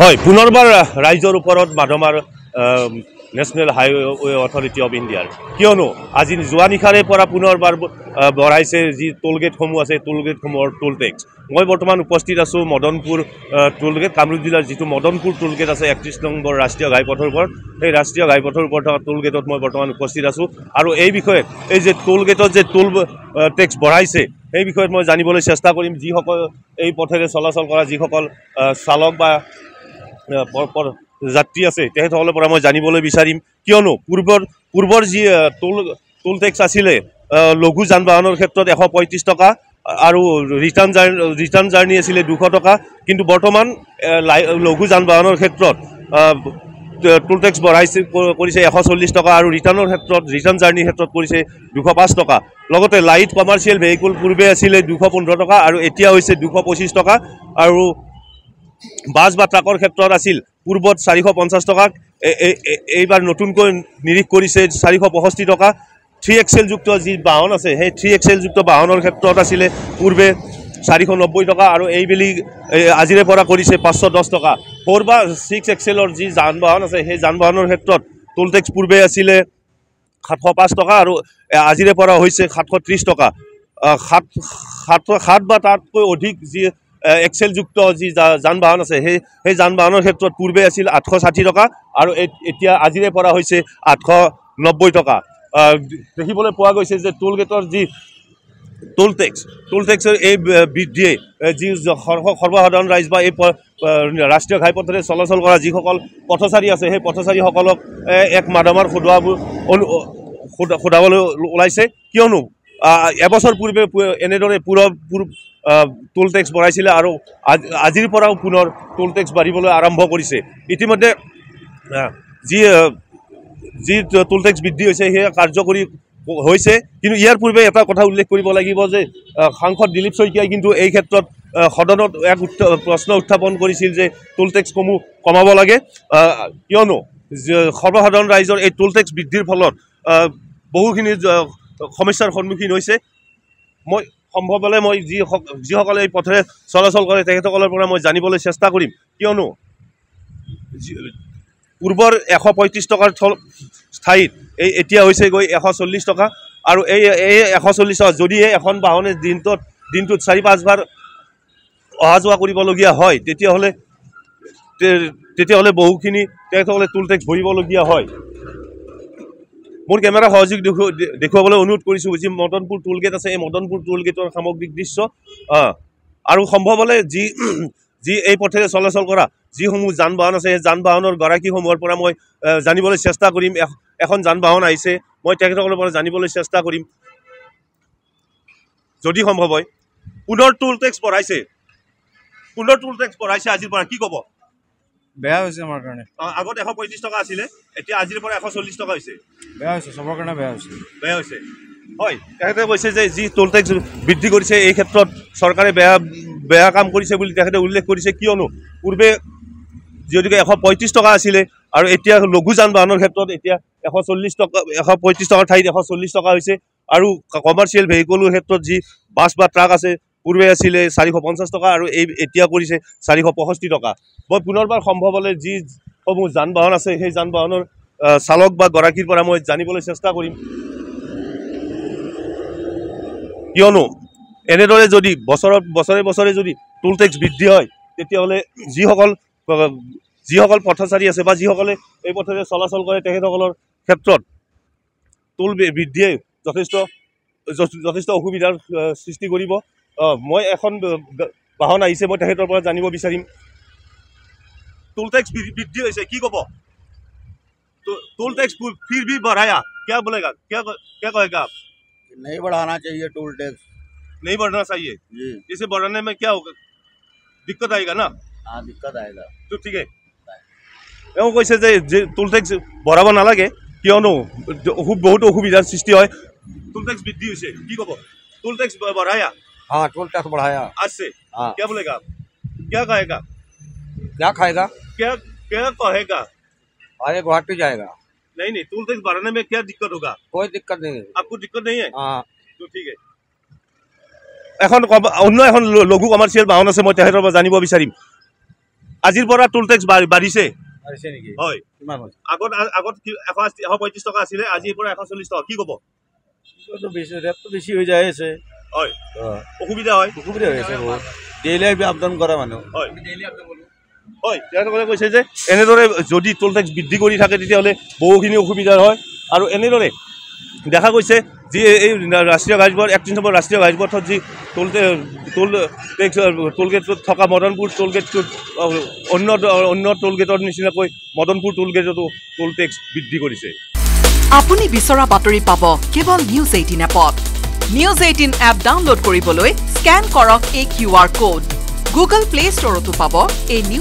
হয় পুনৰবাৰ ৰাইজৰ ওপৰত মাধমাৰ নেশ্যনেল হাইৱে অথৰিটি অফ ইণ্ডিয়াৰ কিয়নো আজি যোৱা নিশাৰে পৰা পুনৰবাৰ বঢ়াইছে যি টোলগেটসমূহ আছে টোলগেটসমূহৰ টোল টেক্স মই বৰ্তমান উপস্থিত আছোঁ মদনপুৰ টোলগেট কামৰূপ জিলাৰ যিটো মদনপুৰ টোলগেট আছে 31 নম্বৰ ৰাষ্ট্ৰীয় ঘাইপথৰ ওপৰত সেই ৰাষ্ট্ৰীয় ঘাইপথৰ ওপৰত থকা টোলগেটত মই বৰ্তমান উপস্থিত আছোঁ আৰু এই বিষয়ে এই যে টোলগেটত যে টোল টেক্স বঢ়াইছে এই বিষয়ত মই জানিবলৈ চেষ্টা কৰিম যিসকল এই পথেৰে চলাচল কৰা যিসকল চালক বা যাত্ৰী আছে তেখেতসকলৰ পৰা মই জানিবলৈ বিচাৰিম কিয়নো পূৰ্বৰ যি টোল টেক্স আছিলে লঘু যান বাহনৰ ক্ষেত্ৰত 135 টকা আৰু ৰিটাৰ্ণ জাৰ্ণি আছিলে 200 টকা কিন্তু বৰ্তমান লঘু যান বাহনৰ ক্ষেত্ৰত টোল টেক্স কৰিছে 140 টকা আৰু ৰিটাৰ্ণ জাৰ্ণিৰ ক্ষেত্ৰত কৰিছে 205 টকা লগতে লাইট কমাৰ্চিয়েল ভেহিকুল পূৰ্বে আছিলে 215 টকা আৰু এতিয়া হৈছে 225 টকা আৰু বাছ বা ট্ৰাকৰ ক্ষেত্ৰত আছিল পূৰ্বত 450 টকা এইবাৰ নতুনকৈ নিৰীখ কৰিছে 465 টকা 3XL যুক্ত যি বাহন আছে সেই 3XL যুক্ত বাহনৰ ক্ষেত্ৰত আছিলে পূৰ্বে 490 টকা আৰু এইবেলি আজিৰে পৰা কৰিছে 510 টকা 4 বা 6XLৰ যি যান বাহন আছে সেই যান বাহনৰ ক্ষেত্ৰত টোল টেক্স পূৰ্বে আছিলে 705 টকা আৰু আজিৰে পৰা হৈছে 730 টকা 7 বা তাতকৈ অধিক যি এক্সেল যুক্ত যি যান বাহন আছে সেই যান বাহনৰ ক্ষেত্ৰত পূৰ্বে আছিল 860 টকা আৰু এতিয়া আজিৰে পৰা হৈছে 890 টকা দেখিবলৈ পোৱা গৈছে যে টোল গেটৰ যি টোল টেক্সৰ এই বৃদ্ধিয়ে যি সৰ্বসাধাৰণ ৰাইজ বা এই ৰাষ্ট্ৰীয় ঘাইপথেৰে চলাচল কৰা যিসকল পথচাৰী আছে সেই পথচাৰীসকলক এক মাধমাৰ সোধাবলৈ ওলাইছে কিয়নো এবছৰ পূৰ্বে এনেদৰে টোল টেক্স বঢ়াইছিলে আৰু আজিৰ পৰাও পুনৰ টোল টেক্স বাঢ়িবলৈ আৰম্ভ কৰিছে ইতিমধ্যে যি টোল টেক্স বৃদ্ধি হৈছে সেয়া কাৰ্যকৰী হৈছে কিন্তু ইয়াৰ পূৰ্বে এটা কথা উল্লেখ কৰিব লাগিব যে সাংসদ দিলীপ শইকীয়াই কিন্তু এই ক্ষেত্ৰত সদনত এক প্ৰশ্ন উত্থাপন কৰিছিল যে টোল টেক্সসমূহ কমাব লাগে কিয়নো সৰ্বসাধাৰণ ৰাইজৰ এই টোল টেক্স বৃদ্ধিৰ ফলত বহুখিনি সমস্যাৰ সন্মুখীন হৈছে মই সম্ভৱ হ'লে মই যিসকলে এই পথেৰে চলাচল কৰে তেখেতসকলৰ পৰা মই জানিবলৈ চেষ্টা কৰিম কিয়নো পূৰ্বৰ 135 টকাৰ ঠাইত এতিয়া হৈছে গৈ 140 টকা আৰু এই 140 টকা যদিহে এখন বাহনে দিনটোত 4-5 বাৰ অহা যোৱা কৰিবলগীয়া হয় তেতিয়াহ'লে বহুখিনি তেখেতসকলে টোল টেক্স ভৰিবলগীয়া হয় মোৰ কেমেৰা সহযোগ দেখুৱাবলৈ অনুৰোধ কৰিছোঁ যি মদনপুৰ টোলগেট আছে এই মদনপুৰ টোলগেটৰ সামগ্ৰিক দৃশ্য আৰু সম্ভৱ হ'লে যি এই পথেৰে চলাচল কৰা যিসমূহ যান বাহন আছে সেই যান বাহনৰ গৰাকীসমূহৰ পৰা মই জানিবলৈ চেষ্টা কৰিম এখন যান বাহন আহিছে মই তেখেতসকলৰ পৰা জানিবলৈ চেষ্টা কৰিম যদি সম্ভৱ হয় পুনৰ টোল টেক্স বঢ়াইছে আজিৰ পৰা কি ক'ব বেয়া হৈছে আমাৰ কাৰণে আগত 135 টকা আছিলে এতিয়া আজিৰ পৰা 140 টকা হৈছে বেয়া হৈছে চবৰ কাৰণে বেয়া হৈছে হয় তেখেতে কৈছে যে যি টোল টেক্স বৃদ্ধি কৰিছে এই ক্ষেত্ৰত চৰকাৰে বেয়া কাম কৰিছে বুলি তেখেতে উল্লেখ কৰিছে কিয়নো পূৰ্বে যিহেতুকে 135 টকা আছিলে আৰু এতিয়া লঘু যান বাহনৰ ক্ষেত্ৰত এতিয়া 135 টকাৰ ঠাইত 140 টকা হৈছে আৰু কমাৰ্চিয়েল ভেহিকুলৰ ক্ষেত্ৰত যি বাছ বা ট্ৰাক আছে পূৰ্বে আছিলে 450 টকা আৰু এতিয়া কৰিছে 465 টকা মই পুনৰবাৰ সম্ভৱ হ'লে যিসমূহ যান বাহন আছে সেই যান বাহনৰ চালক বা গৰাকীৰ পৰা মই জানিবলৈ চেষ্টা কৰিম কিয়নো এনেদৰে যদি বছৰে যদি টোল টেক্স বৃদ্ধি হয় তেতিয়াহ'লে যিসকল পথচাৰী আছে বা যিসকলে এই পথেৰে চলাচল কৰে তেখেতসকলৰ ক্ষেত্ৰত টোল বৃদ্ধিয়ে যথেষ্ট অসুবিধাৰ সৃষ্টি কৰিব মই এখন বাহন আহিছে মই তেখেতৰ পৰা জানিব বিচাৰিম টোল টেক্স বৃদ্ধি হৈছে কি ক'ব टोल टैक्स फिर भी बढ़ाया क्या बोलेगा क्या कहेगा आप नहीं बढ़ाना चाहिए टोल टैक्स नहीं बढ़ना चाहिए जी इसे बढ़ाने में क्या होगा दिक्कत आएगा ना हाँ दिक्कत आएगा तो ठीक है এওঁ কৈছে যে টোল টেক্স বঢ়াব নালাগে কিয়নো বহুত অসুবিধাৰ সৃষ্টি হয় টোল টেক্স বৃদ্ধি হৈছে কি ক'ব টোল টেক্স बढ़ाया हाँ टोल टैक्स बढ़ाया आज से हाँ क्या बोलेगा आप क्या कहेगा क्या खाएगा क्या कहेगा अरे गुवाहाटी जाएगा नहीं टोल टैक्स बढ़ाने में क्या दिक्कत होगा कोई दिक्कत नहीं है आपको दिक्कत नहीं है हाँ तो ठीक है এখন লঘু কমাৰ্চিয়েল বাহন আছে মই তেখেতৰ পৰা জানিব বিচাৰিম আজিৰ পৰা টোল টেক্স বাঢ়িছে ऐसे नहीं की হয় किमान होता আগত 135 টকা আছিলে আজিৰ পৰা 140 টকা কি ক'ব तो बेसी रेट तो बेसी हो जाए ऐसे হয় অসুবিধা হয় सुविधा हो ऐसे बहुत डेली भी अप डाउन करा मानो হয় হয় তেওঁলোকে কৈছে যে এনেদৰে যদি টোল টেক্স বৃদ্ধি কৰি থাকে তেতিয়াহ'লে বহুখিনি অসুবিধা হয় আৰু এনেদৰে দেখা গৈছে যি এই ৰাষ্ট্ৰীয় ঘাইপথ 31 নম্বৰ ৰাষ্ট্ৰীয় ঘাইপথত যি টোল টেক্স টোল গেটত থকা মদনপুৰ টোল গেটটোত অন্য টোল গেটৰ নিচিনাকৈ মদনপুৰ টোল গেটতো টোল টেক্স বৃদ্ধি কৰিছে আপুনি বিচৰা বাতৰি পাব কেৱল নিউজ 18 এপত নিউজ 18 এপ ডাউনলোড কৰিবলৈ স্ক্যান কৰক এই QR কোড গুগল প্লে ষ্টৰতো পাব এই